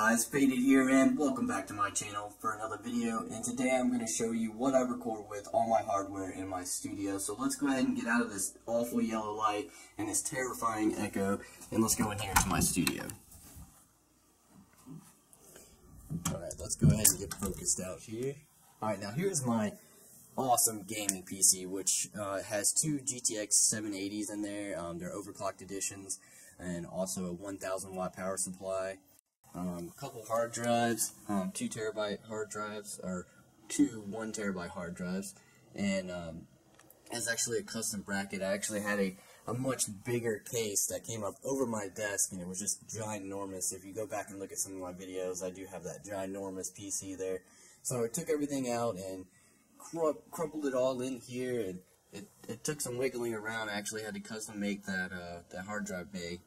guys, Faded here, and welcome back to my channel for another video. And today I'm going to show you what I record with all my hardware in my studio. So let's go ahead and get out of this awful yellow light and this terrifying echo, and let's go in here to my studio. Alright, let's go ahead and get focused out here. Alright, now here's my awesome gaming PC, which has two GTX 780s in there. They're overclocked editions, and also a 1000 watt power supply. A couple hard drives, 2 terabyte hard drives, or two 1 terabyte hard drives, and it's actually a custom bracket. I actually had a much bigger case that came up over my desk, and it was just ginormous. If you go back and look at some of my videos, I do have that ginormous PC there. So I took everything out and crumpled it all in here, and it took some wiggling around. I actually had to custom make that hard drive bay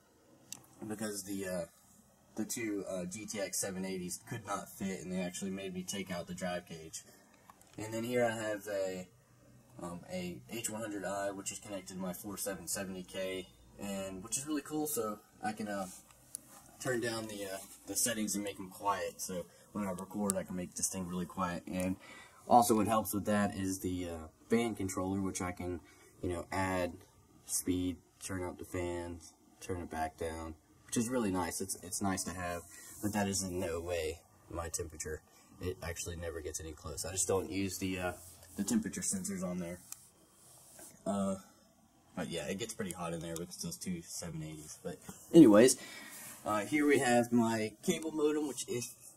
because the two GTX 780s could not fit, and they actually made me take out the drive cage. And then here I have a H100i, which is connected to my 4770K, and which is really cool. So I can turn down the settings and make them quiet. So when I record, I can make this thing really quiet. And also, what helps with that is the fan controller, which I can, add speed, turn up the fans, turn it back down, which is really nice. It's nice to have, but that is in no way my temperature. It actually never gets any close. I just don't use the temperature sensors on there. But yeah, it gets pretty hot in there with those two 780s. But anyways, here we have my cable modem, which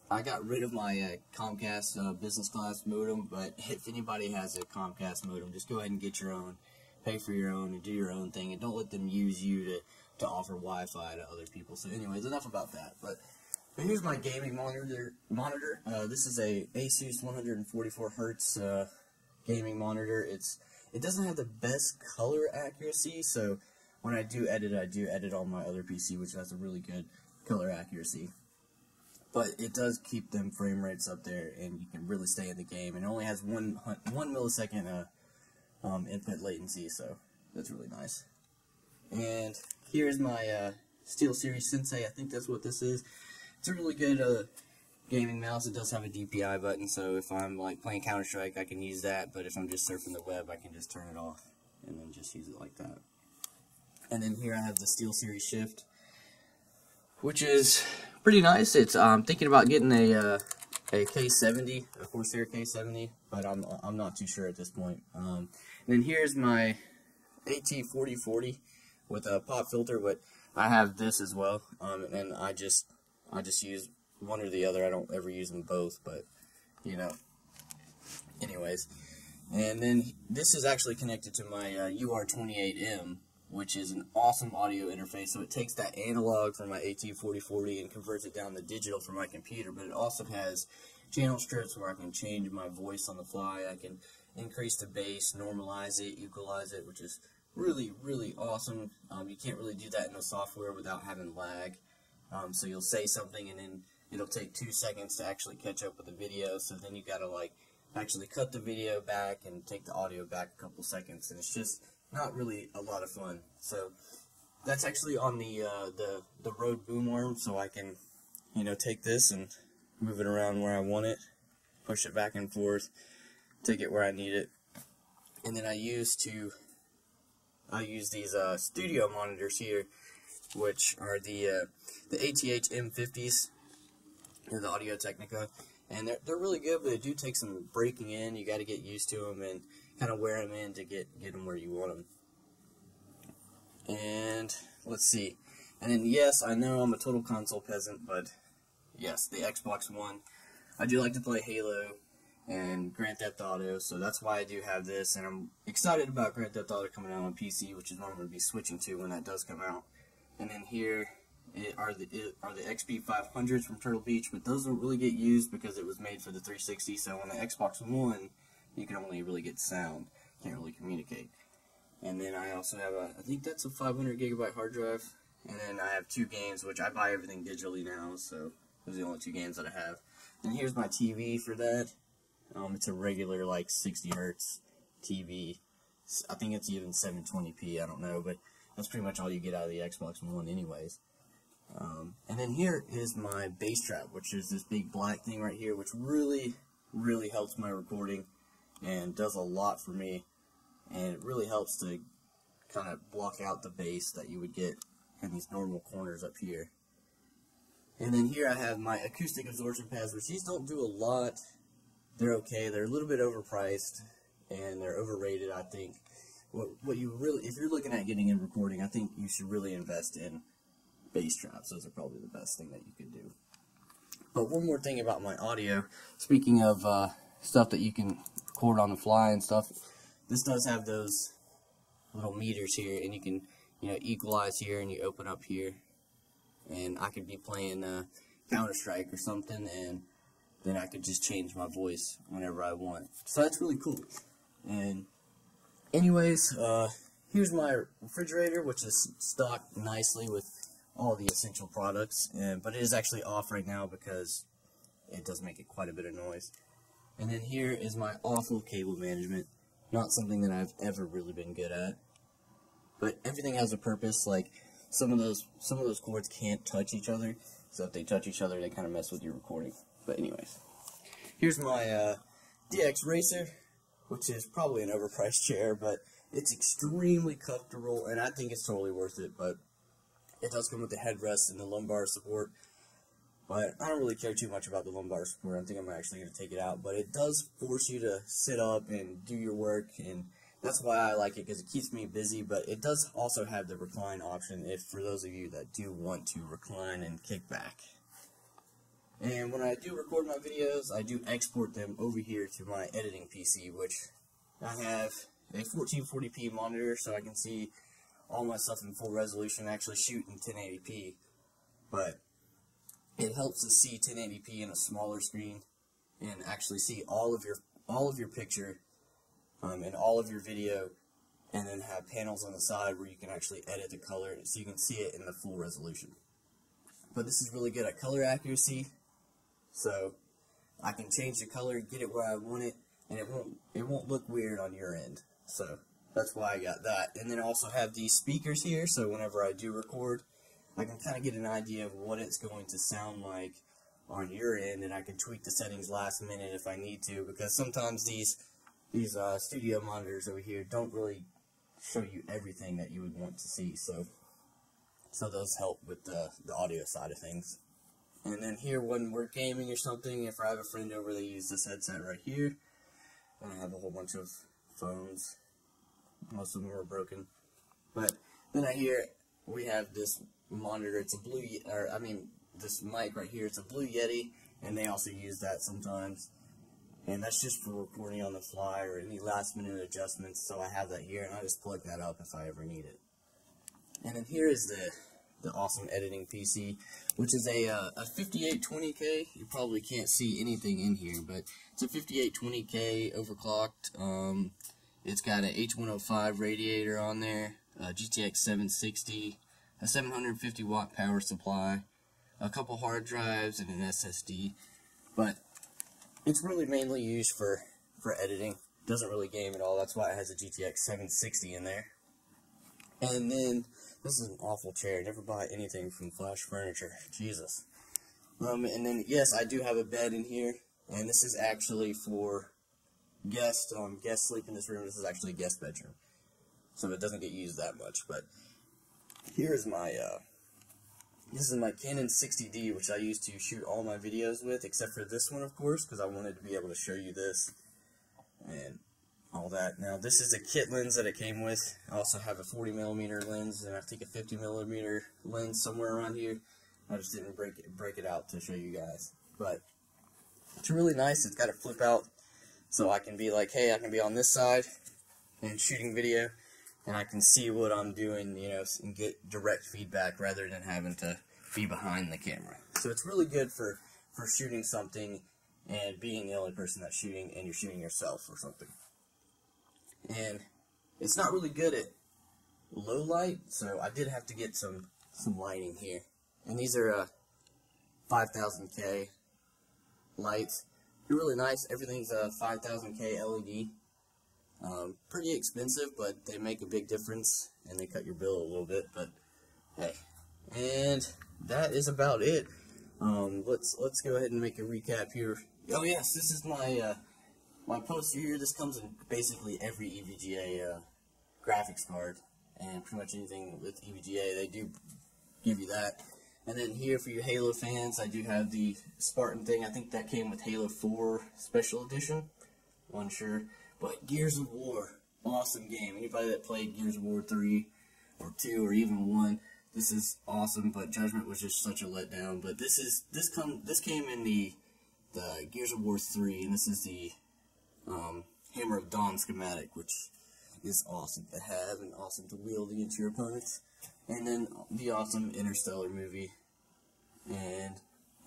I got rid of my Comcast business class modem, but if anybody has a Comcast modem, just go ahead and get your own, pay for your own, and do your own thing, and don't let them use you to offer Wi-Fi to other people. So anyways, enough about that. But here's my gaming monitor. This is a Asus 144 Hertz gaming monitor. It doesn't have the best color accuracy, so when I do edit on my other PC, which has a really good color accuracy. But it does keep them frame rates up there, and you can really stay in the game. And it only has one millisecond input latency, so that's really nice. And here's my SteelSeries Sensei. I think that's what this is. It's a really good gaming mouse. It does have a DPI button, so if I'm like playing Counter-Strike, I can use that. But if I'm just surfing the web, I can just turn it off and then just use it like that. And then here I have the SteelSeries Shift, which is pretty nice. It's thinking about getting a K70, a Corsair K70, but I'm not too sure at this point. And then here's my AT4040 with a pop filter. But I have this as well, and I just use one or the other. I don't ever use them both, but anyways. And then this is actually connected to my UR28M, which is an awesome audio interface. So it takes that analog from my AT4040 and converts it down to digital for my computer, but it also has channel strips where I can change my voice on the fly. I can increase the bass, normalize it, equalize it, which is really, really awesome. You can't really do that in the software without having lag. So you'll say something, and then it'll take 2 seconds to actually catch up with the video, so then you gotta actually cut the video back and take the audio back a couple seconds, and it's just not really a lot of fun. So that's actually on the Rode boom arm, so I can take this and move it around where I want it, push it back and forth, take it where I need it. And then I use these studio monitors here, which are the ATH M50s, the Audio Technica, and they're really good, but they do take some breaking in. You got to get used to them and kind of wear them in to get them where you want them. And let's see. And then yes, I know I'm a total console peasant, but yes, the Xbox One. I do like to play Halo and Grand Theft Auto, so that's why I do have this, and I'm excited about Grand Theft Auto coming out on PC, which is what I'm going to be switching to when that does come out. And then here are the XP 500s from Turtle Beach, but those don't really get used because it was made for the 360, so on the Xbox One, you can only really get sound, can't really communicate. And then I also have I think that's a 500 gigabyte hard drive, and then I have 2 games, which I buy everything digitally now, so those are the only 2 games that I have. And here's my TV for that. It's a regular 60 hertz TV. I think it's even 720p, I don't know, but that's pretty much all you get out of the Xbox One anyways. And then here is my bass trap, which is this big black thing right here, which really helps my recording and does a lot for me. And it really helps to kind of block out the bass that you would get in these normal corners up here. And then here I have my acoustic absorption pads, which these don't do a lot. They're okay. They're a little bit overpriced and they're overrated, I think. What you really, if you're looking at getting in recording, I think you should really invest in bass traps. Those are probably the best thing that you could do. But one more thing about my audio, speaking of stuff that you can record on the fly and stuff, this does have those little meters here, and you can, equalize here, and you open up here, and I could be playing Counter-Strike or something, and then I could just change my voice whenever I want. So that's really cool. And anyways, here's my refrigerator, which is stocked nicely with all the essential products, but it is actually off right now because it does make quite a bit of noise. And then here is my awful cable management. Not something that I've ever really been good at, but everything has a purpose. Like some of those cords can't touch each other, so if they touch each other, they kind of mess with your recording. But anyways, here's my DX Racer, which is probably an overpriced chair, but it's extremely comfortable, and I think it's totally worth it. But it does come with the headrest and the lumbar support, but I don't really care too much about the lumbar support. I think I'm actually going to take it out, but it does force you to sit up and do your work, and that's why I like it, because it keeps me busy. But it does also have the recline option for those of you that do want to recline and kick back. And when I do record my videos, I do export them over here to my editing PC, which I have a 1440p monitor, so I can see all my stuff in full resolution, actually shoot in 1080p, but it helps to see 1080p in a smaller screen and actually see all of your picture and all of your video, and then have panels on the side where you can actually edit the color so you can see it in the full resolution. But this is really good at color accuracy, so I can change the color, get it where I want it, and it won't look weird on your end. So that's why I got that. And then I also have these speakers here, so whenever I do record, I can kind of get an idea of what it's going to sound like on your end, and I can tweak the settings last minute if I need to, because sometimes these studio monitors over here don't really show you everything that you would want to see, so those help with the audio side of things. And then here, when we're gaming or something, if I have a friend over, they use this headset right here, and I have a whole bunch of phones. Most of them are broken. But then here we have this monitor. It's a blue, this mic right here. It's a Blue Yeti, and they also use that sometimes. And that's just for recording on the fly or any last minute adjustments. So I have that here, and I just plug that up if I ever need it. And then here is the awesome editing PC, which is a 5820K. You probably can't see anything in here, but it's a 5820K overclocked. It's got an H105 radiator on there, a GTX 760, a 750 watt power supply, a couple hard drives, and an SSD. But it's really mainly used for editing. It doesn't really game at all. That's why it has a GTX 760 in there. And then this is an awful chair. Never buy anything from Flash Furniture. Jesus. And then yes, I do have a bed in here, and this is actually for guests sleep in this room. This is actually a guest bedroom, so it doesn't get used that much. But here's my this is my Canon 60D, which I use to shoot all my videos with, except for this one, of course, because I wanted to be able to show you this and all that. Now this is a kit lens that it came with. I also have a 40mm lens, and I think a 50mm lens somewhere around here. I just didn't break it out to show you guys, but it's really nice. It's got a flip out, so I can be like, hey, I can be on this side and shooting video, and I can see what I'm doing, and get direct feedback rather than having to be behind the camera. So it's really good for shooting something and being the only person that's shooting, and you're shooting yourself or something. And it's not really good at low light, so I did have to get some lighting here. And these are 5000K lights. They're really nice. Everything's a 5000K LED. Pretty expensive, but they make a big difference, and they cut your bill a little bit, but hey. And that is about it. Let's go ahead and make a recap here. Oh yes, this is my my poster here. This comes in basically every EVGA graphics card, and pretty much anything with EVGA they do give you that. And then here for you Halo fans, I do have the Spartan thing. I think that came with Halo 4 Special Edition. Unsure. But Gears of War, awesome game. Anybody that played Gears of War 3 or 2 or even 1, this is awesome. But Judgment was just such a letdown. But this came in the Gears of War 3, and this is the Hammer of Dawn schematic, which is awesome to have and awesome to wield against your opponents. And then the awesome Interstellar movie. And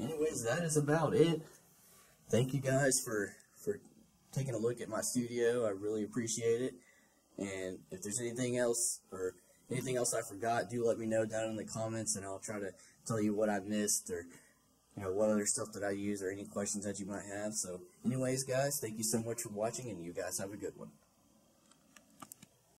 anyways, that is about it. Thank you guys for taking a look at my studio. I really appreciate it. And if there's anything else or anything else I forgot, do let me know down in the comments, and I'll try to tell you what I missed, or what other stuff that I use, or any questions that you might have. So anyways, guys, thank you so much for watching, and you guys have a good one.